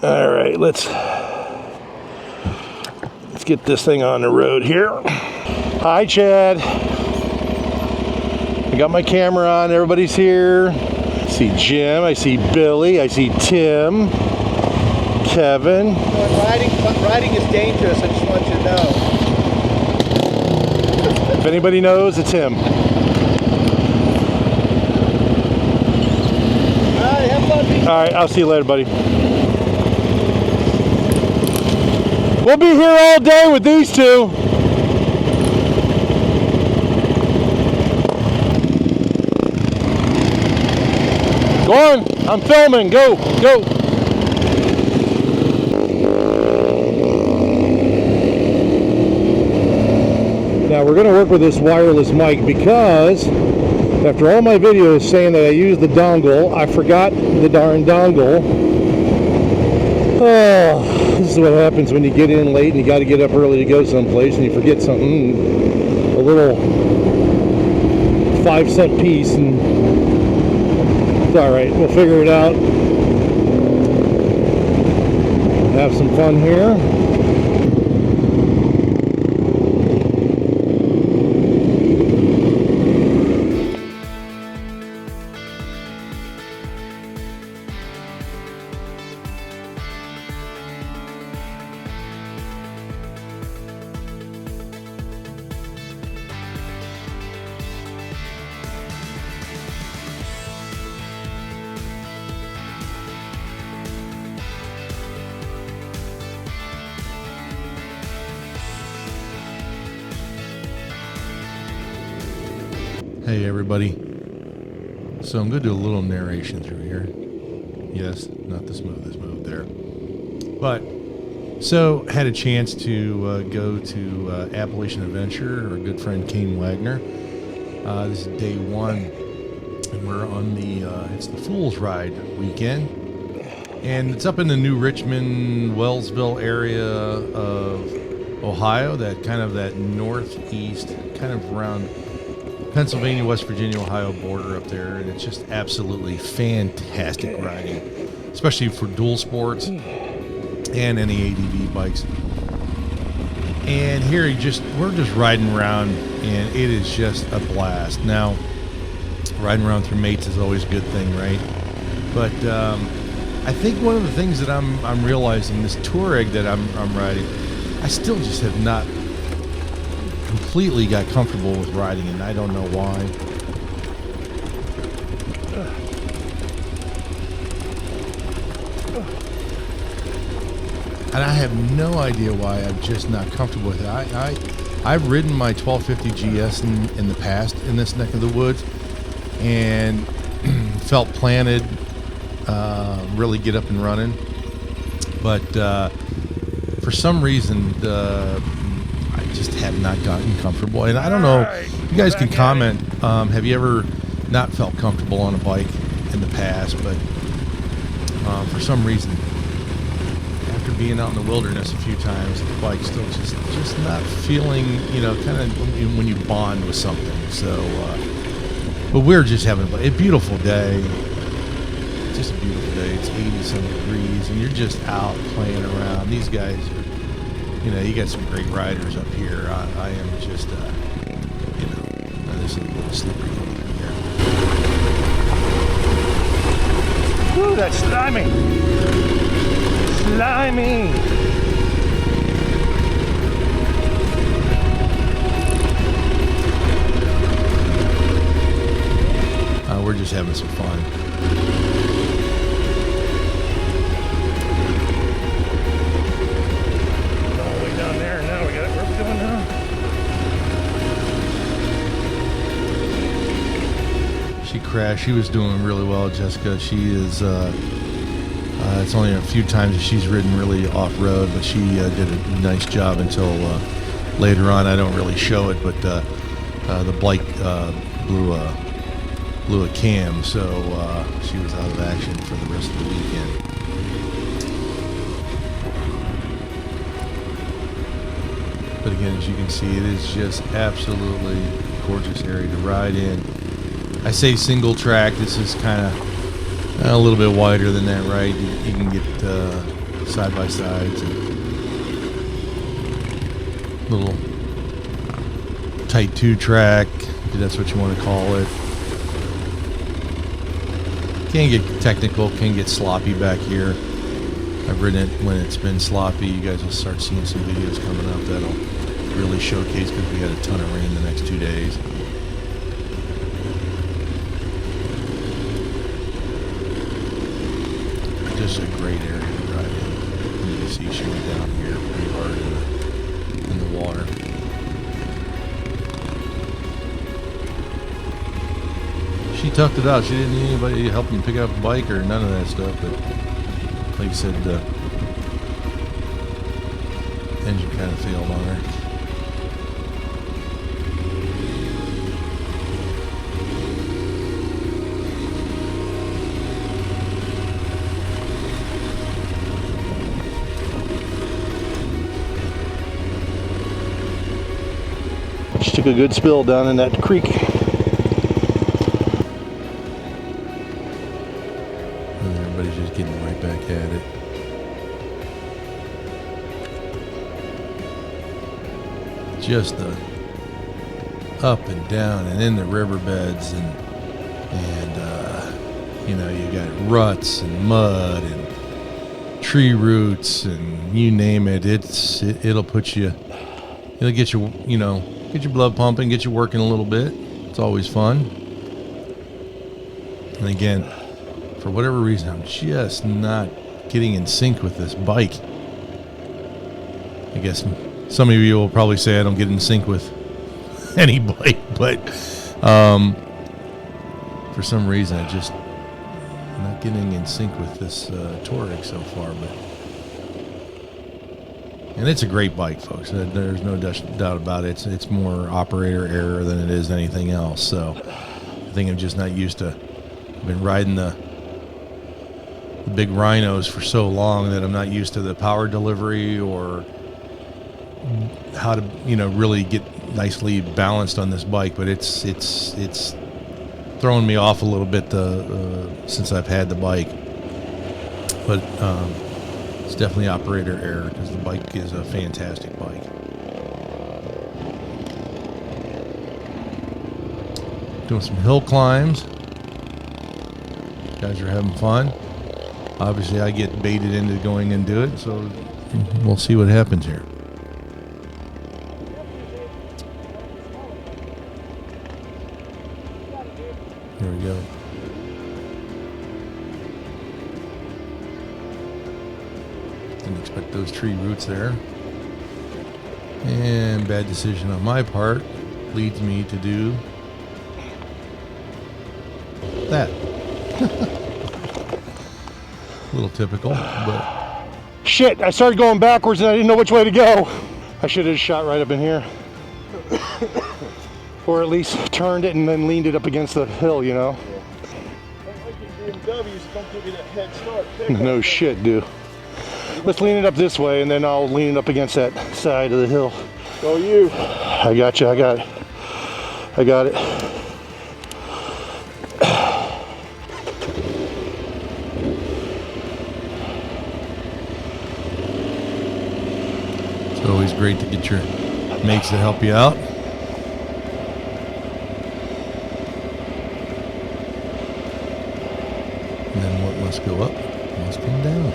All right, let's get this thing on the road here. Hi, Chad. I got my camera on. Everybody's here. I see Jim. I see Billy. I see Tim. Kevin. Riding is dangerous. I just want you to know. If anybody knows, it's him. All right, have fun. All right, I'll see you later, buddy. We'll be here all day with these two. Go on, I'm filming. Go, go. Now we're going to work with this wireless mic because after all my videos saying that I use the dongle, I forgot the darn dongle. Oh, this is what happens when you get in late and you got to get up early to go someplace and you forget something, a little 5-cent piece, and it's all right. We'll figure it out. Have some fun here. Hey everybody, so I'm going to do a little narration through here. Yes, not the smoothest move there, but so had a chance to go to Appalachian Adventure, our good friend Kane Wagner. This is day one, and we're on the it's the Fool's Ride weekend, and it's up in the New Richmond, Wellsville area of Ohio, that kind of that northeast, kind of around Pennsylvania, West Virginia, Ohio border up there, and it's just absolutely fantastic riding, especially for dual sports and any ADV bikes. And here we're just riding around, and it is just a blast. Now, riding around through mates is always a good thing, right? But I think one of the things that I'm realizing, this Tuareg that I'm riding, I still just have not completely got comfortable with riding, and I don't know why. And I have no idea why I'm just not comfortable with it. I've ridden my 1250 GS in the past in this neck of the woods and felt planted, really get up and running. But for some reason, I just have not gotten comfortable. And I don't know, you guys can comment, have you ever not felt comfortable on a bike in the past? But for some reason, after being out in the wilderness a few times, the bike's still just not feeling, kind of when you bond with something. So, but we're just having a beautiful day. Just a beautiful day. It's 80-some degrees, and you're just out playing around. These guys are, you got some great riders up here. I am just, this is a little slippery here. Woo, that's slimy. Slimy. We're just having some fun. She crashed. She was doing really well, Jessica. She is, it's only a few times she's ridden really off-road, but she did a nice job until later on. I don't really show it, but the bike blew a cam, so she was out of action for the rest of the weekend. But again, as you can see, it is just absolutely gorgeous area to ride in. I say single track. This is kind of a little bit wider than that, right? You can get side by sides and little tight 2-track, if that's what you want to call it. Can get technical, can get sloppy back here. I've ridden it when it's been sloppy. You guys will start seeing some videos coming up that'll really showcase, because we had a ton of rain the next 2 days. Just a great area to drive in. You can see she went down here pretty hard in the water. She toughed it out. She didn't need anybody to help him pick up a bike or none of that stuff. But like I said, engine kind of failed on her. Just took a good spill down in that creek. And everybody's just getting right back at it. Just the up and down and in the riverbeds, and you know, you got ruts and mud and tree roots and you name it. It'll put you. It'll get you, you know, get your blood pumping, get you working a little bit. It's always fun. And again, for whatever reason, I'm just not getting in sync with this bike. I guess some of you will probably say I don't get in sync with any bike, but for some reason I'm just not getting in sync with this Tuareg so far. And it's a great bike, folks. There's no doubt about it. It's more operator error than it is anything else. So I think I'm just not used to. I've been riding the big rhinos for so long that I'm not used to the power delivery or how to, you know, really get nicely balanced on this bike. But it's thrown me off a little bit since I've had the bike. But it's definitely operator error, because the bike is a fantastic bike. Doing some hill climbs. Guys are having fun. Obviously, I get baited into going and do it, so we'll see what happens here. Here we go. Didn't expect those tree roots there. And bad decision on my part leads me to do that. A little typical, but Shit, I started going backwards and I didn't know which way to go. I should have just shot right up in here. Or at least turned it and then leaned it up against the hill, you know? BMWs don't give you that head start. No shit, dude. Let's lean it up this way and then I'll lean it up against that side of the hill. Go you. I got you, I got it. I got it. it's always great to get your mates to help you out. And then what must go up must come down.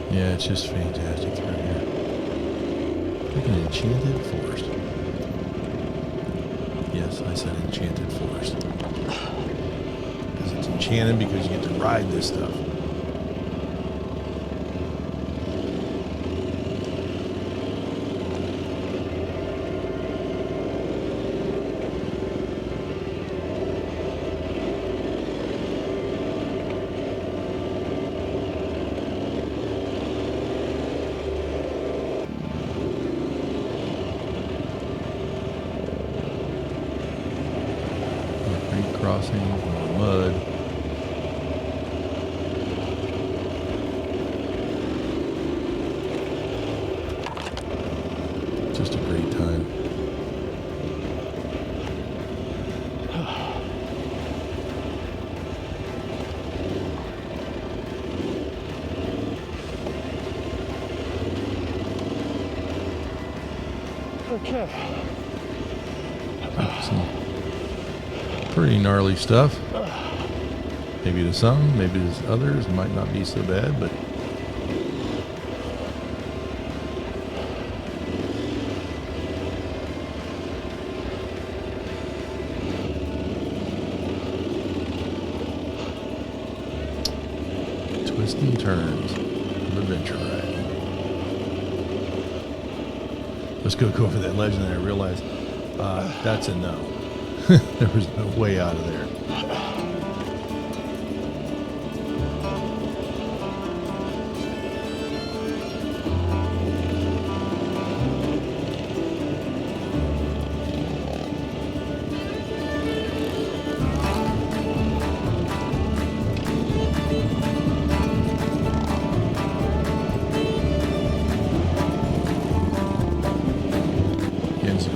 Yeah, it's just fantastic through here. Like an enchanted forest. Yes, I said enchanted forest. Because it's enchanted because you get to ride this stuff. crossings, more mud. Just a great time. Okay. Some pretty gnarly stuff. Maybe to some, maybe to others, it might not be so bad, but twists and turns of adventure ride. Let's go over that ledge, and then I realized that's a no. There was no way out of there.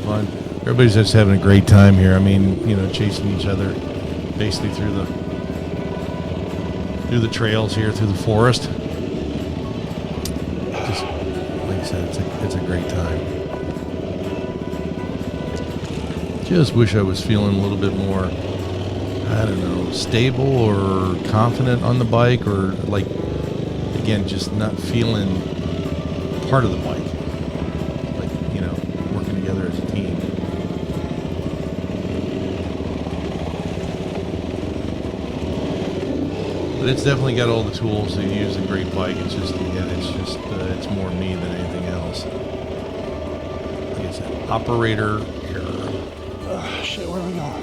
Fun. Everybody's just having a great time here. I mean, you know, chasing each other basically through the trails here, through the forest. Just like I said, it's a great time. Just wish I was feeling a little bit more, I don't know, stable or confident on the bike, or like, again, just not feeling part of the bike. As a team. But it's definitely got all the tools to use a great bike. It's just, again, it's more me than anything else. Like I said, operator error. Shit, where are we going?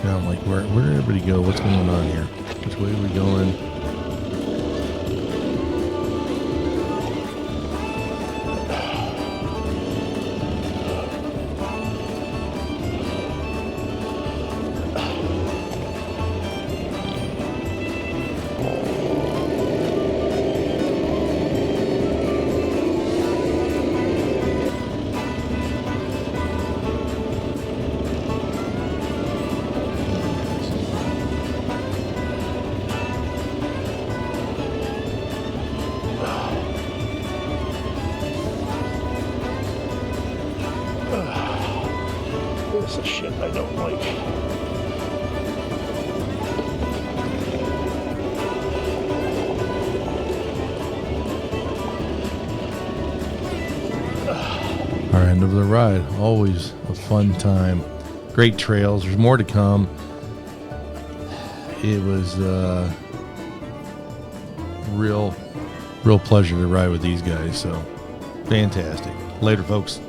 Now I'm like, where did everybody go? What's going on here? Which way are we going? This is shit I don't like. Our end of the ride. Always a fun time. Great trails. There's more to come. It was real pleasure to ride with these guys. So fantastic. Later, folks.